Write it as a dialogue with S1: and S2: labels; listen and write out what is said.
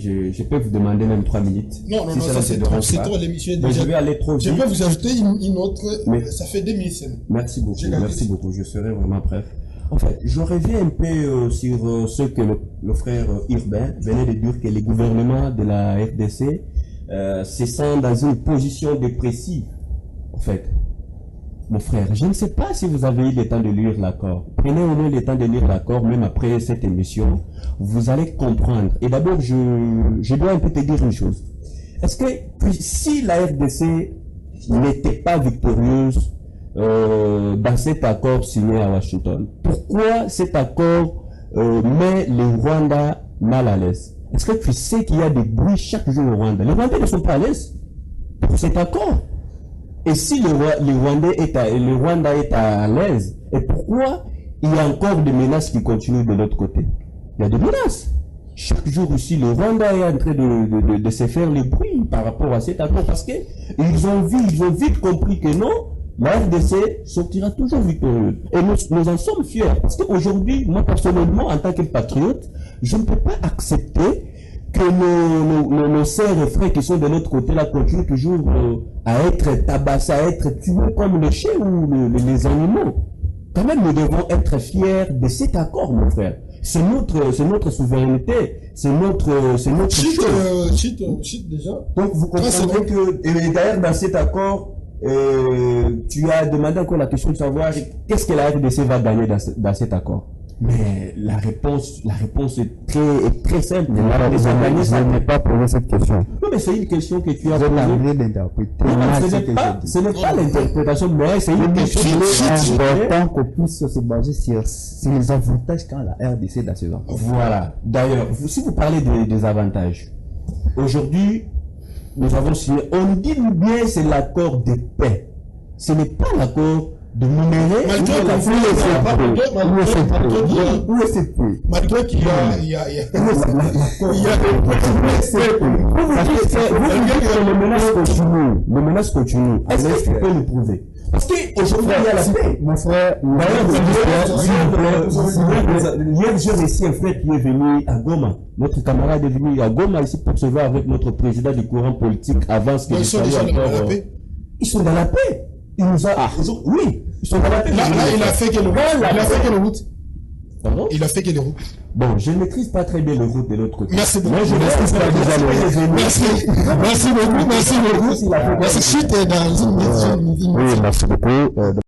S1: je peux vous demander même 3 minutes.
S2: Non, ça c'est trop, l'émission est déjà...
S1: Je vais aller trop vite.
S2: Je vais vous ajouter une autre, mais ça fait 2 minutes.
S1: Merci beaucoup, je serai vraiment bref. En fait, je reviens un peu sur ce que le frère Urbain venait de dire, que les gouvernements de la RDC se sentent dans une position dépressive. En fait, mon frère, je ne sais pas si vous avez eu le temps de lire l'accord. Prenez au moins le temps de lire l'accord, même après cette émission. Vous allez comprendre. Et d'abord, je dois un peu te dire une chose. Est-ce que si la RDC n'était pas victorieuse dans cet accord signé à Washington, pourquoi cet accord met le Rwanda mal à l'aise? Est-ce que tu sais qu'il y a des bruits chaque jour au Rwanda? Les Rwandais ne sont pas à l'aise pour cet accord. Et si le Rwanda est à l'aise, et pourquoi il y a encore des menaces qui continuent de l'autre côté? Il y a des menaces. Chaque jour ici, le Rwanda est en train de se faire les bruits par rapport à cet accord, parce que ils ont vite compris que non, la RDC sortira toujours victorieuse. Et nous en sommes fiers, parce qu'aujourd'hui, moi personnellement, en tant que patriote, je ne peux pas accepter que nos sœurs et frères qui sont de l'autre côté là continuent toujours à être tabassés, à être tués comme les chiens ou les animaux. Quand même, nous devons être fiers de cet accord, mon frère. C'est notre souveraineté, c'est notre
S2: Chut déjà.
S1: Donc vous comprenez que, et d'ailleurs dans cet accord, tu as demandé encore la question de savoir qu'est-ce que la RDC va gagner dans cet accord. Mais la réponse est très simple.
S3: Je n'ai pas posé cette question.
S1: Non, mais c'est une question que tu as
S3: posée.
S1: Ce n'est pas l'interprétation, mais c'est une question
S3: important qu'on puisse se baser sur les avantages qu'a la RDC dans ce genre.
S1: Voilà. D'ailleurs, si vous parlez des avantages, aujourd'hui, nous avons signé, on dit bien c'est l'accord de paix. Ce n'est pas l'accord de numérer.
S2: Malgré qu'il y a
S1: les menaces continuent. Est-ce que tu peux nous prouver? Parce qu'aujourd'hui, il y a la paix.
S3: Mon frère,
S1: hier, j'ai reçu un frère qui est venu à Goma. Notre camarade est venu à Goma ici pour se voir avec notre président du courant politique avant ce que
S2: ils sont déjà dans la paix.
S1: Ils sont dans la paix. Il nous a... oui, ils sont dans la paix.
S2: Là, il a fait quelle route?
S1: Pardon?
S2: Il a fait quelle route?
S1: Bon, je ne maîtrise pas très bien le route de l'autre côté.
S2: Merci beaucoup.
S1: Moi, je maîtrise pas déjà le
S2: Merci beaucoup. Merci. Chut, dans une...
S3: Oui, merci beaucoup.